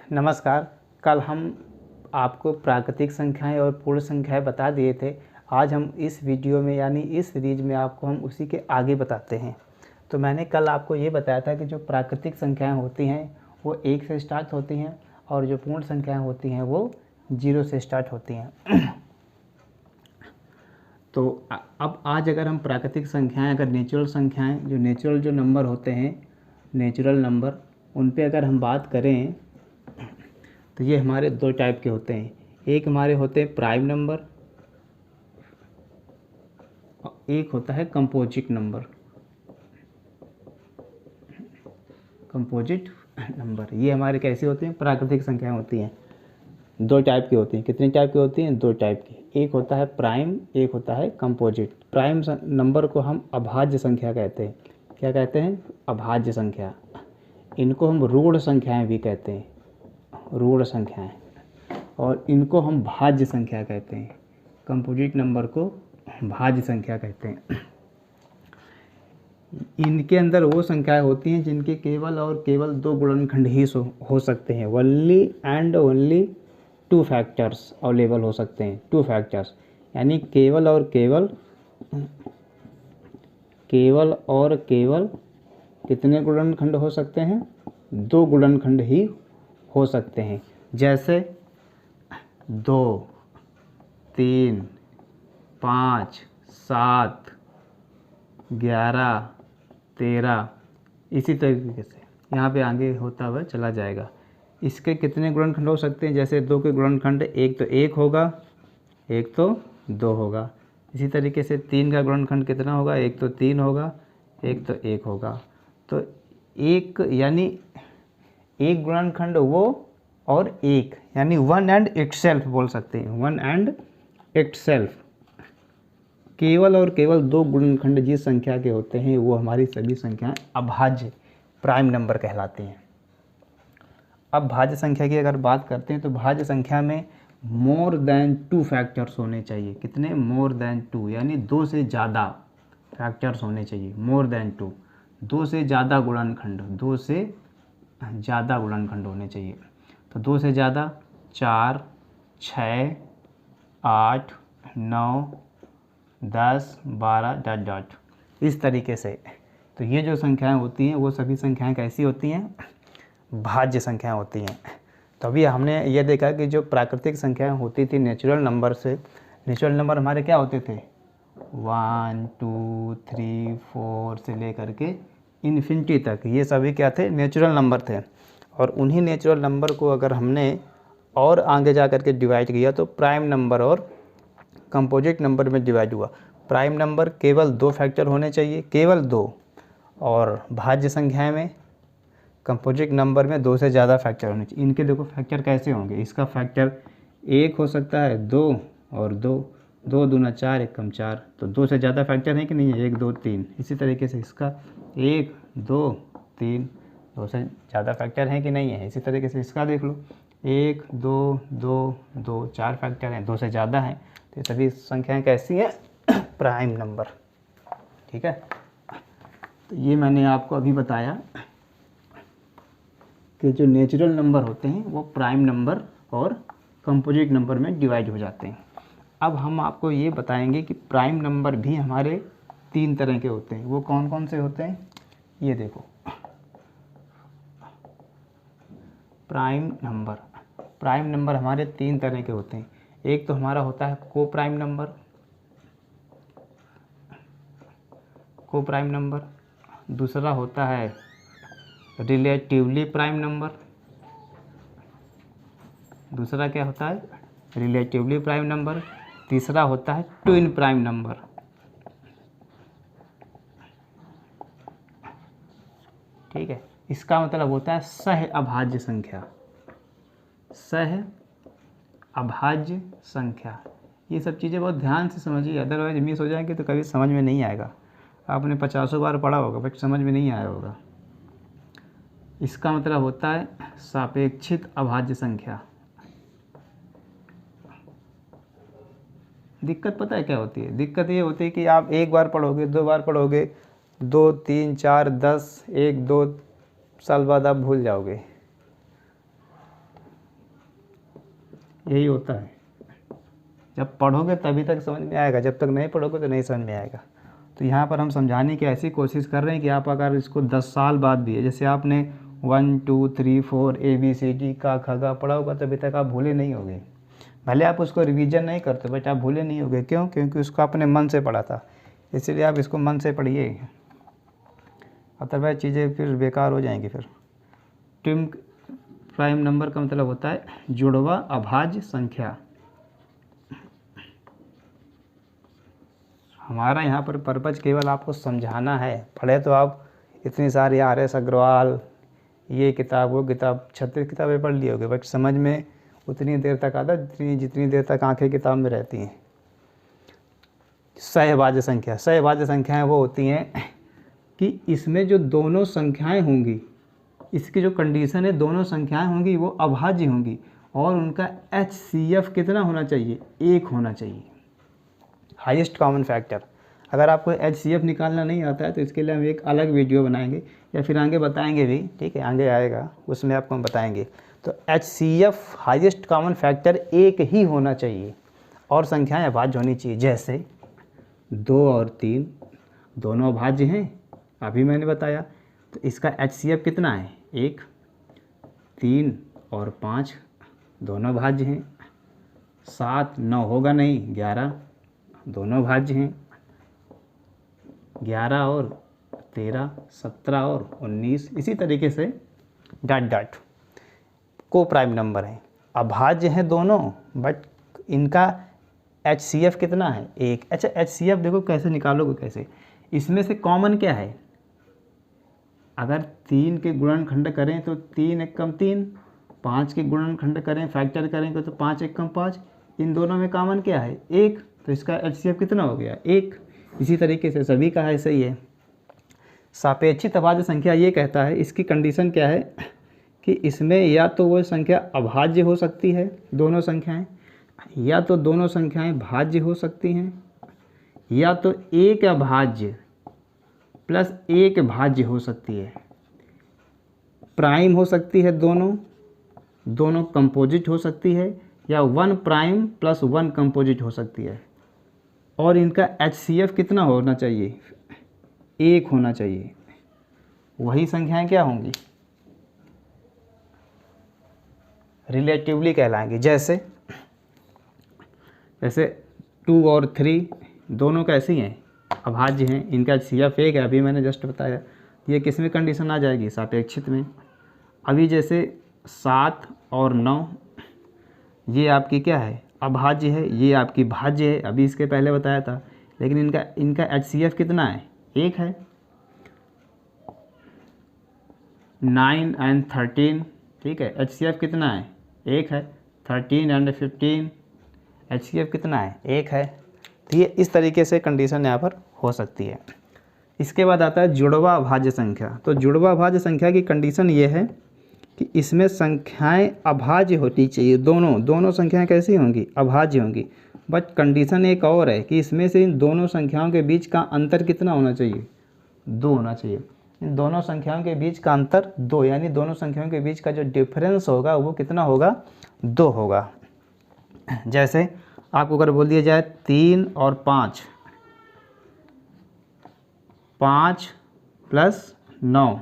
नमस्कार। कल हम आपको प्राकृतिक संख्याएं और पूर्ण संख्याएं बता दिए थे। आज हम इस वीडियो में यानी इस सीरीज में आपको हम उसी के आगे बताते हैं। तो मैंने कल आपको ये बताया था कि जो प्राकृतिक संख्याएं होती हैं वो 1 से स्टार्ट होती हैं और जो पूर्ण संख्याएं होती हैं वो 0 से स्टार्ट होती हैं। तो अब आज अगर हम प्राकृतिक संख्याएं, अगर नेचुरल संख्याएं, जो नेचुरल जो नंबर होते हैं, नेचुरल नंबर, उन पे अगर हम बात करें तो ये हमारे दो टाइप के होते हैं। एक हमारे होते हैं प्राइम नंबर, एक होता है कंपोजिट नंबर। कंपोजिट नंबर ये हमारे कैसे होते हैं? प्राकृतिक संख्याएं होती हैं। दो टाइप की होती हैं। कितने टाइप की होती हैं? दो टाइप की। एक होता है प्राइम, एक होता है कंपोजिट। प्राइम नंबर को हम अभाज्य संख्या कहते हैं। क्या कहते हैं? अभाज्य संख्या। इनको हम ऋण संख्याएं भी कहते हैं, ऋण संख्याएं। और इनको हम भाज्य संख्या कहते हैं। कंपोजिट नंबर को भाज्य संख्या कहते हैं। इनके अंदर वो संख्याएं होती हैं जिनके केवल और केवल दो गुणनखंड ही हो सकते हैं। Only and only 2 factors available हो सकते हैं। 2 फैक्टर्स यानी केवल और केवल कितने गुणनखंड हो सकते हैं? 2 गुणनखंड ही हो सकते हैं। जैसे 2, 3, 5, 7, 11, 13, इसी तरीके से यहाँ पे आगे होता हुआ चला जाएगा। इसके कितने गुणनखंड हो सकते हैं? जैसे 2 के गुणनखंड एक तो 1 होगा, एक तो 2 होगा। इसी तरीके से 3 का गुणनखंड कितना होगा? एक तो 3 होगा, एक तो 1 होगा। तो एक यानी एक गुणनखंड वो और एक यानी वन एंड इटसेल्फ बोल सकते हैं। One and itself. केवल और केवल 2 गुणनखंड जिस संख्या के होते हैं वो हमारी सभी संख्याएं अभाज्य प्राइम नंबर कहलाती हैं। अब भाज्य संख्या की अगर बात करते हैं तो भाज्य संख्या में मोर देन 2 फैक्टर्स होने चाहिए। कितने? मोर देन 2 यानी 2 से ज़्यादा फैक्टर्स होने चाहिए। मोर देन 2, 2 से ज़्यादा गुणनखंड, 2 से ज़्यादा गुणनखंड होने चाहिए। तो 2 से ज़्यादा 4, 6, 8, 9, 10, 12 डॉट डॉट इस तरीके से। तो ये जो संख्याएं होती हैं वो सभी संख्याएं कैसी होती हैं? भाज्य संख्याएं होती हैं। तो अभी हमने ये देखा कि जो प्राकृतिक संख्याएं होती थी नेचुरल नंबर से, नेचुरल नंबर हमारे क्या होते थे? 1, 2, 3, 4 से लेकर के इन्फिनिटी तक, ये सभी क्या थे? नेचुरल नंबर थे। और उन्हीं नेचुरल नंबर को अगर हमने और आगे जा कर के डिवाइड किया तो प्राइम नंबर और कंपोजिट नंबर में डिवाइड हुआ। प्राइम नंबर केवल 2 फैक्टर होने चाहिए, केवल 2। और भाज्य संख्याएं में, कंपोजिट नंबर में 2 से ज़्यादा फैक्टर होने चाहिए। इनके देखो फैक्टर कैसे होंगे? इसका फैक्टर 1 हो सकता है, 2 और 2, 2 दूना 4, 1 कम 4। तो 2 से ज़्यादा फैक्टर है कि नहीं है? 1, 2, 3। इसी तरीके से इसका 1, 2, 3, 2 से ज़्यादा फैक्टर है कि नहीं है? इसी तरीके से इसका देख लो, 1, 2, 2, 2, 4 फैक्टर हैं, 2 से ज़्यादा हैं। तो ये सभी संख्याएं कैसी हैं? Prime number. ठीक है। तो ये मैंने आपको अभी बताया कि जो नेचुरल नंबर होते हैं वो प्राइम नंबर और कंपोजिट नंबर में डिवाइड हो जाते हैं। अब हम आपको ये बताएंगे कि प्राइम नंबर भी हमारे 3 तरह के होते हैं। वो कौन कौन से होते हैं? ये देखो, प्राइम नंबर हमारे 3 तरह के होते हैं। एक तो हमारा होता है को प्राइम नंबर, दूसरा होता है रिलेटिवली प्राइम नंबर, दूसरा क्या होता है? Relatively prime number. तीसरा होता है ट्विन प्राइम नंबर। ठीक है। इसका मतलब होता है सह अभाज्य संख्या। सह अभाज्य संख्या। ये सब चीज़ें बहुत ध्यान से समझिए, अदरवाइज मिस हो जाएंगे तो कभी समझ में नहीं आएगा। आपने 50 बार पढ़ा होगा बट समझ में नहीं आया होगा। इसका मतलब होता है सापेक्षिक अभाज्य संख्या। दिक्कत पता है क्या होती है? दिक्कत ये होती है कि आप 1 बार पढ़ोगे, 2 बार पढ़ोगे, 2, 3, 4, 10, 1, 2 साल बाद आप भूल जाओगे। यही होता है। जब पढ़ोगे तभी तक समझ में आएगा, जब तक नहीं पढ़ोगे तो नहीं समझ में आएगा। तो यहाँ पर हम समझाने की ऐसी कोशिश कर रहे हैं कि आप अगर इसको 10 साल बाद भी है, जैसे आपने 1 2 3 4 ABCD का ख ग पढ़ा होगा तभी तक आप भूले नहीं होगे। भले आप उसको रिवीजन नहीं करते बट आप भूले नहीं होगे। क्यों? क्योंकि उसको आपने मन से पढ़ा था, इसलिए आप इसको मन से पढ़िए, अदरवाइज चीज़ें फिर बेकार हो जाएंगी। फिर ट्विन प्राइम नंबर का मतलब होता है जुड़वा अभाज्य संख्या। हमारा यहाँ पर पर्पज केवल आपको समझाना है। पढ़े तो आप इतनी सारी RS अग्रवाल ये किताब वो किताब 36 किताबें पढ़ ली होगी, बट समझ में उतनी देर तक आता जितनी देर तक आंखें किताब में रहती हैं। सहभाज्य संख्या, सहभाज्य संख्याएं वो होती हैं कि इसमें जो दोनों संख्याएं होंगी, इसकी जो कंडीशन है दोनों संख्याएं होंगी वो अभाज्य होंगी और उनका HCF कितना होना चाहिए? 1 होना चाहिए, हाईएस्ट कॉमन फैक्टर। अगर आपको HCF निकालना नहीं आता है तो इसके लिए हम एक अलग वीडियो बनाएंगे या फिर आगे बताएंगे भी, ठीक है, आगे आएगा उसमें आपको हम बताएंगे। तो HCF हाईएस्ट कॉमन फैक्टर 1 ही होना चाहिए और संख्याएं अभाज्य होनी चाहिए। जैसे 2 और 3 दोनों अभाज्य हैं, अभी मैंने बताया, तो इसका HCF कितना है? 1। 3 और 5 दोनों भाज्य हैं। 7 9 होगा नहीं, 11 दोनों भाज्य हैं। 11 और 13, 17 और 19, इसी तरीके से डॉट डॉट को प्राइम नंबर है, अभाज्य हैं दोनों, बट इनका HCF कितना है? 1। अच्छा, HCF देखो कैसे निकालोगे, कैसे? इसमें से कॉमन क्या है? अगर 3 के गुणनखंड करें तो 3 1 कम 3, 5 के गुणनखंड करें फैक्टर करेंगे तो 5 1 कम 5, इन दोनों में कॉमन क्या है? 1, तो इसका HCF कितना हो गया? 1। इसी तरीके से सभी का ऐसे ही है। सापेक्षिक अभाज्य संख्या ये कहता है, इसकी कंडीशन क्या है कि इसमें या तो वो संख्या अभाज्य हो सकती है दोनों संख्याएं, या तो दोनों संख्याएं भाज्य हो सकती हैं, या तो एक अभाज्य प्लस एक भाज्य हो सकती है, प्राइम हो सकती है दोनों कंपोजिट हो सकती है, या 1 प्राइम प्लस 1 कंपोजिट हो सकती है। और इनका HCF कितना होना चाहिए? 1 होना चाहिए। वही संख्याएं क्या होंगी? रिलेटिवली कहलाएंगी। जैसे 2 और 3 दोनों कैसी हैं? अभाज्य हैं, इनका HCF 1 है, अभी मैंने जस्ट बताया। ये किस में कंडीशन आ जाएगी? सापेक्षित में। अभी जैसे 7 और 9 ये आपकी क्या है? अभाज्य है, ये आपकी भाज्य है, अभी इसके पहले बताया था, लेकिन इनका HCF कितना है? 1 है। 9 एंड 13, ठीक है, HCF कितना है? 1 है। 13 एंड 15 HCF कितना है? 1 है। तो ये इस तरीके से कंडीशन यहाँ पर हो सकती है। इसके बाद आता है जुड़वा अभाज्य संख्या। तो जुड़वा अभाज्य संख्या की कंडीशन ये है कि इसमें संख्याएं अभाज्य होनी चाहिए, दोनों संख्याएं कैसी होंगी? अभाज्य होंगी। बट कंडीशन एक और है कि इसमें से इन दोनों संख्याओं के बीच का अंतर कितना होना चाहिए? 2 होना चाहिए। इन दोनों संख्याओं के बीच का अंतर 2, यानी दोनों संख्याओं के बीच का जो डिफरेंस होगा वो कितना होगा? 2 होगा। जैसे आपको अगर बोल दिया जाए 3 और 5, 5 प्लस 9,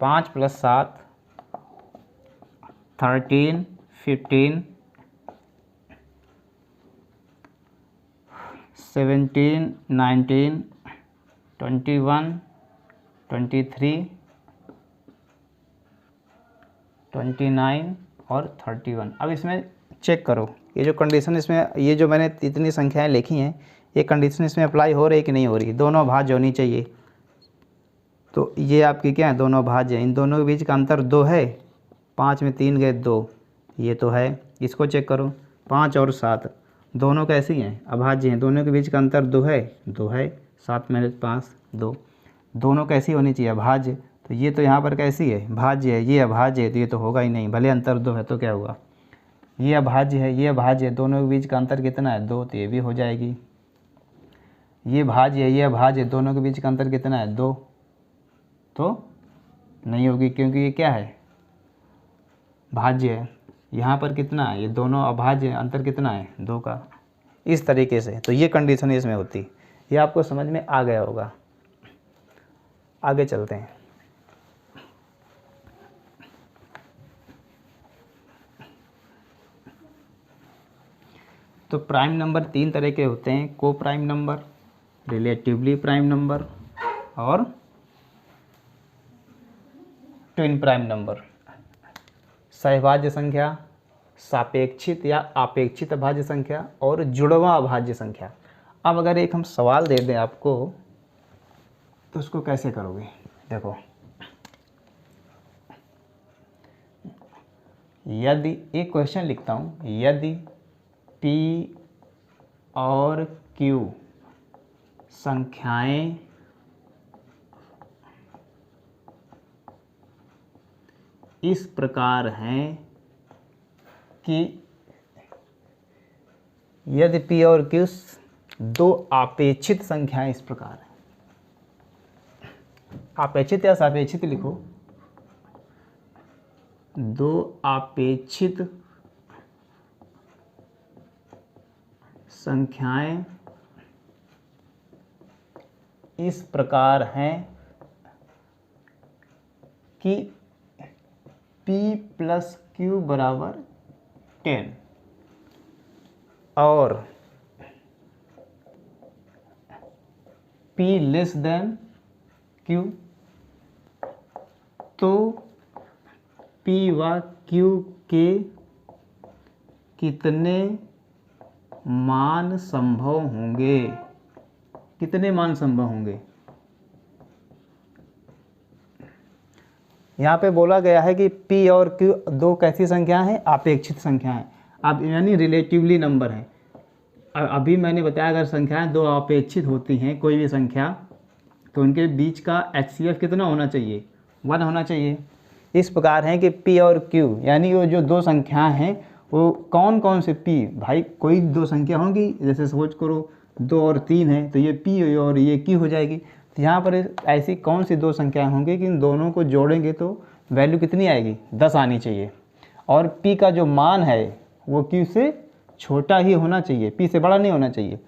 5 प्लस 7, 13, 15, 17, 19, 21, 23, 29 और 31। अब इसमें चेक करो, ये जो कंडीशन इसमें, ये जो मैंने इतनी संख्याएं लिखी हैं, ये कंडीशन इसमें अप्लाई हो रही है कि नहीं हो रही? दोनों भाज्य होनी चाहिए। तो ये आपकी क्या है? दोनों भाज्य हैं। इन दोनों के बीच का अंतर 2 है। 5 में 3 गए 2, ये तो है। इसको चेक करो, 5 और 7 दोनों कैसी हैं? अभाज्य हैं। दोनों के बीच का अंतर 2 है, 2 है। 7 में 5 2, दोनों कैसी होनी चाहिए? अभाज्य। तो ये तो यहाँ पर कैसी है? भाज्य है। ये अभाज्य है तो ये तो होगा ही नहीं, भले अंतर 2 है तो क्या हुआ? ये अभाज्य है, ये अभाज्य है, दोनों के बीच का अंतर कितना है? 2, तो ये भी हो जाएगी। ये भाज्य है, ये अभाज्य है, दोनों के बीच का अंतर कितना है? 2, तो नहीं होगी, क्योंकि ये क्या है? भाज्य है। यहाँ पर कितना है, ये दोनों अभाज्य अंतर कितना है, 2 का। इस तरीके से तो ये कंडीशन इसमें होती, ये आपको समझ में आ गया होगा। आगे चलते हैं। तो प्राइम नंबर 3 तरह के होते हैं, को prime number, relatively prime number और ट्विन प्राइम नंबर। सहभाज्य संख्या, सापेक्षित या अपेक्षित अभाज्य संख्या और जुड़वां अभाज्य संख्या। अब अगर एक हम सवाल दे दें आपको तो उसको कैसे करोगे, देखो यदि एक क्वेश्चन लिखता हूँ, यदि P और Q संख्याएं इस प्रकार हैं कि यदि P और Q 2 अपेक्षित संख्याएं इस प्रकार हैं, अपेक्षित या सापेक्षित लिखो, 2 अपेक्षित संख्याएं इस प्रकार हैं कि P प्लस Q बराबर 10 और P लेस देन Q, तो P व Q के कितने मान संभव होंगे, कितने मान संभव होंगे। यहाँ पे बोला गया है कि P और Q 2 कैसी संख्या हैं, अपेक्षित संख्या हैं। अब यानी रिलेटिवली नंबर है। अभी मैंने बताया अगर संख्याएं 2 अपेक्षित होती हैं कोई भी संख्या, तो उनके बीच का HCF कितना होना चाहिए, 1 होना चाहिए। इस प्रकार है कि P और Q यानी वो जो 2 संख्याएं हैं वो कौन कौन से P, भाई कोई 2 संख्या होंगी, जैसे सपोज करो 2 और 3 है तो ये P और ये Q हो जाएगी। तो यहाँ पर ऐसी कौन सी 2 संख्याएं होंगी कि इन दोनों को जोड़ेंगे तो वैल्यू कितनी आएगी, 10 आनी चाहिए। और P का जो मान है वो Q से छोटा ही होना चाहिए, P से बड़ा नहीं होना चाहिए।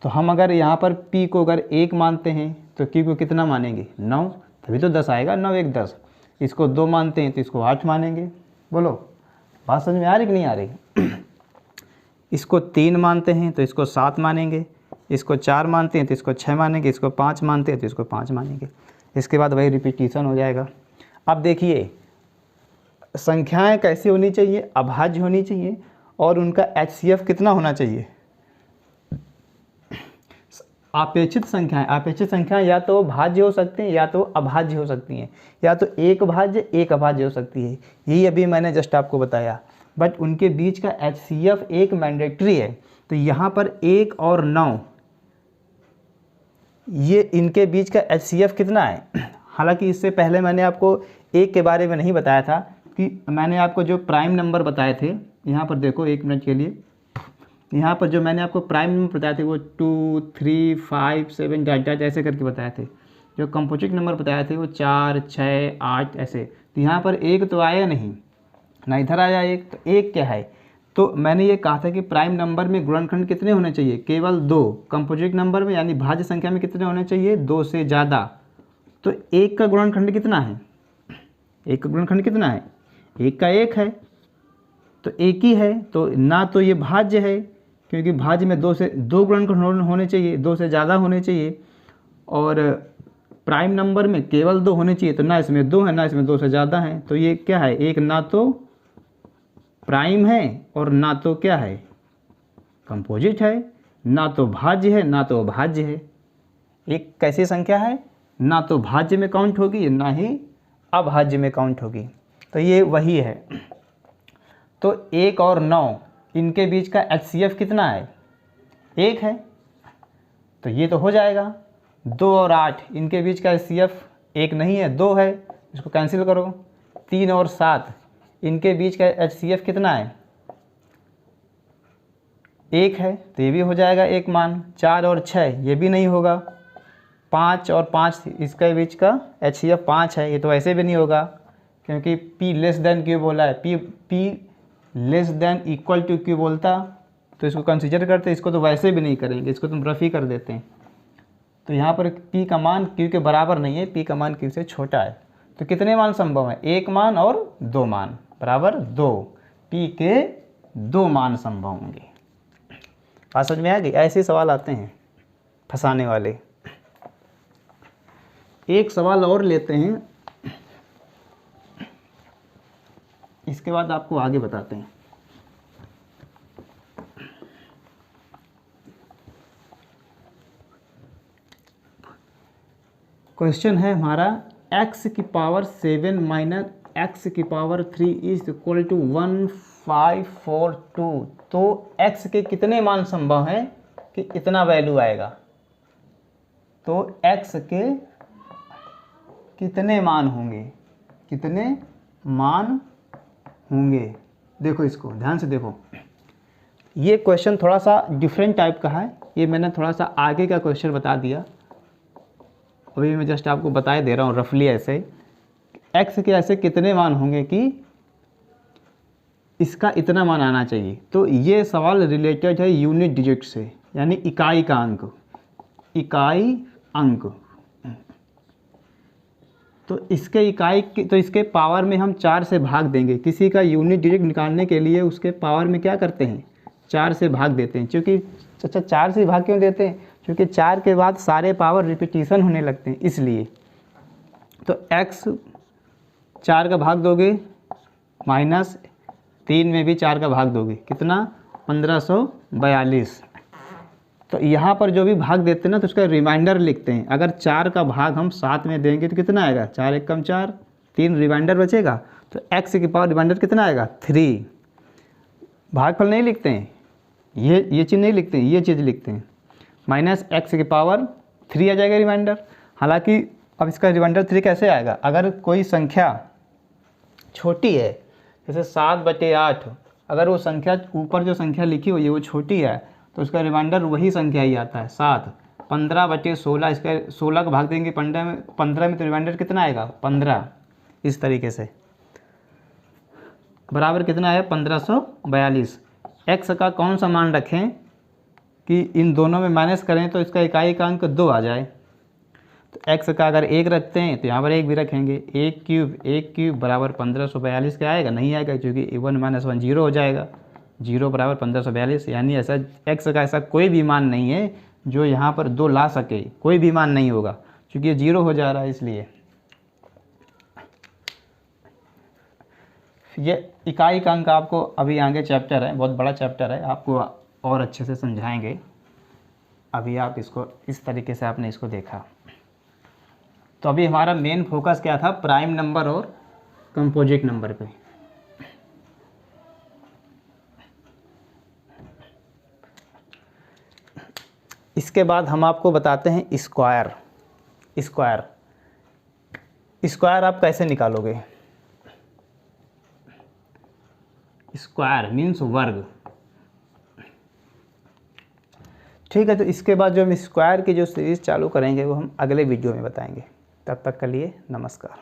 तो हम अगर यहाँ पर P को अगर 1 मानते हैं तो Q को कितना मानेंगे, 9, तभी तो 10 आएगा, 9 1 10। इसको 2 मानते हैं तो इसको 8 मानेंगे। बोलो बात समझ में आ रही कि नहीं आ रही। इसको 3 मानते हैं तो इसको 7 मानेंगे, इसको 4 मानते हैं तो इसको 6 मानेंगे, इसको 5 मानते हैं तो इसको 5 मानेंगे। इसके बाद वही रिपीटिशन हो जाएगा। अब देखिए संख्याएं कैसी होनी चाहिए, अभाज्य होनी चाहिए और उनका HCF कितना होना चाहिए। अपेक्षित संख्याएं या तो भाज्य हो सकते हैं या तो अभाज्य हो सकती हैं, या तो एक भाज्य एक अभाज्य हो सकती है। यही अभी मैंने जस्ट आपको बताया। बट उनके बीच का HCF एक मैंडेटरी है। तो यहाँ पर 1 और 9 ये इनके बीच का HCF कितना है। हालांकि इससे पहले मैंने आपको एक के बारे में नहीं बताया था कि मैंने आपको जो प्राइम नंबर बताए थे, यहाँ पर देखो 1 मिनट के लिए, यहाँ पर जो मैंने आपको प्राइम नंबर बताए थे वो 2 3 5 7 डैट ऐसे करके बताए थे। जो कंपोजिट नंबर बताए थे वो 4 6 8 ऐसे। तो यहाँ पर 1 तो आया नहीं ना, इधर आया 1, तो 1 क्या है। तो मैंने ये कहा था कि प्राइम नंबर में गुणनखंड कितने होने चाहिए, केवल 2। कंपोजिट नंबर में यानी भाज्य संख्या में कितने होने चाहिए, 2 से ज़्यादा। तो 1 का गुणनखंड कितना है, 1 का गुणनखंड कितना है, 1 का 1 है, तो 1 ही है। तो ना तो ये भाज्य है क्योंकि भाज्य में 2 से 2 गुणनखंड होने चाहिए, 2 से ज़्यादा होने चाहिए। और प्राइम नंबर में केवल 2 होने चाहिए, तो ना इसमें 2 है ना इसमें 2 से ज़्यादा है। तो ये क्या है, एक ना तो प्राइम है और ना तो क्या है, कंपोजिट है, ना तो भाज्य है ना तो अभाज्य है। एक कैसी संख्या है, ना तो भाज्य में काउंट होगी ना ही अभाज्य में काउंट होगी। तो ये वही है। तो 1 और 9 इनके बीच का HCF कितना है, 1 है, तो ये तो हो जाएगा। 2 और 8 इनके बीच का HCF 1 नहीं है, 2 है, इसको कैंसिल करो। 3 और 7 इनके बीच का HCF कितना है, 1 है, तो ये भी हो जाएगा 1 मान। 4 और 6 ये भी नहीं होगा। 5 और 5 इसके बीच का HCF 5 है, ये तो ऐसे भी नहीं होगा क्योंकि P लेस देन Q बोला है। P less than equal to Q बोलता तो इसको कंसीडर करते, इसको तो वैसे भी नहीं करेंगे, इसको तुम रफ ही कर देते हैं। तो यहाँ पर p का मान q के बराबर नहीं है, p का मान q से छोटा है। तो कितने मान संभव हैं? एक मान और दो मान बराबर 2, p के 2 मान संभव होंगे। बात समझ में आ गई? ऐसे सवाल आते हैं फंसाने वाले। एक सवाल और लेते हैं, इसके बाद आपको आगे बताते हैं। क्वेश्चन है हमारा x की पावर 7 माइनस x की पावर 3 इज इक्वल टू 1542। तो x के कितने मान संभव हैं कि इतना वैल्यू आएगा? तो x के कितने मान होंगे, कितने मान होंगे? देखो इसको ध्यान से देखो, ये क्वेश्चन थोड़ा सा डिफरेंट टाइप का है। ये मैंने थोड़ा सा आगे का क्वेश्चन बता दिया, अभी मैं जस्ट आपको बताए दे रहा हूँ रफली ऐसे। x के ऐसे कितने मान होंगे कि इसका इतना मान आना चाहिए? तो ये सवाल रिलेटेड है यूनिट डिजिट से, यानी इकाई का अंक, इकाई अंक। तो इसके इकाई तो इसके पावर में हम 4 से भाग देंगे। किसी का यूनिट डिजिट निकालने के लिए उसके पावर में क्या करते हैं? 4 से भाग देते हैं। क्योंकि अच्छा 4 से भाग क्यों देते हैं? क्योंकि 4 के बाद सारे पावर रिपीटिशन होने लगते हैं, इसलिए। तो x 4 का भाग दोगे, माइनस 3 में भी 4 का भाग दोगे, कितना? 1542। तो यहाँ पर जो भी भाग देते हैं ना, तो उसका रिमाइंडर लिखते हैं। अगर 4 का भाग हम 7 में देंगे तो कितना आएगा? 4 एक कम 4, 3 रिमाइंडर बचेगा। तो x की पावर रिमाइंडर कितना आएगा? 3। भागफल नहीं लिखते हैं, ये चीज़ नहीं लिखते हैं, ये चीज़ लिखते हैं। माइनस x की पावर 3 आ जाएगा रिमाइंडर। हालांकि अब इसका रिमाइंडर 3 कैसे आएगा? अगर कोई संख्या छोटी है, जैसे 7/8, अगर वो संख्या ऊपर जो संख्या लिखी हुई है वो छोटी है, तो उसका रिमाइंडर वही संख्या ही आता है 7। 15/16, इसका 16 का भाग देंगे 15 में तो रिमाइंडर कितना आएगा? 15। इस तरीके से बराबर कितना है? 1542। x का कौन सा मान रखें कि इन दोनों में माइनस करें तो इसका इकाई का अंक 2 आ जाए? तो x का अगर 1 रखते हैं तो यहाँ पर 1 भी रखेंगे। 1 क्यूब बराबर 1542 क्या आएगा? नहीं आएगा, क्योंकि 1 - 1 0 हो जाएगा। 0 बराबर 1542, यानी ऐसा x का ऐसा कोई भी मान नहीं है जो यहाँ पर 2 ला सके, कोई भी मान नहीं होगा, क्योंकि ये 0 हो जा रहा है। इसलिए ये इकाई का अंक आपको अभी आगे चैप्टर है, बहुत बड़ा चैप्टर है, आपको और अच्छे से समझाएंगे। अभी आप इसको इस तरीके से आपने इसको देखा। तो अभी हमारा मेन फोकस क्या था? प्राइम नंबर और कंपोजिट नंबर पे। इसके बाद हम आपको बताते हैं स्क्वायर। स्क्वायर आप कैसे निकालोगे? स्क्वायर मीन्स वर्ग। ठीक है, तो इसके बाद जो हम स्क्वायर की जो सीरीज़ चालू करेंगे वो हम अगले वीडियो में बताएंगे। तब तक के लिए नमस्कार।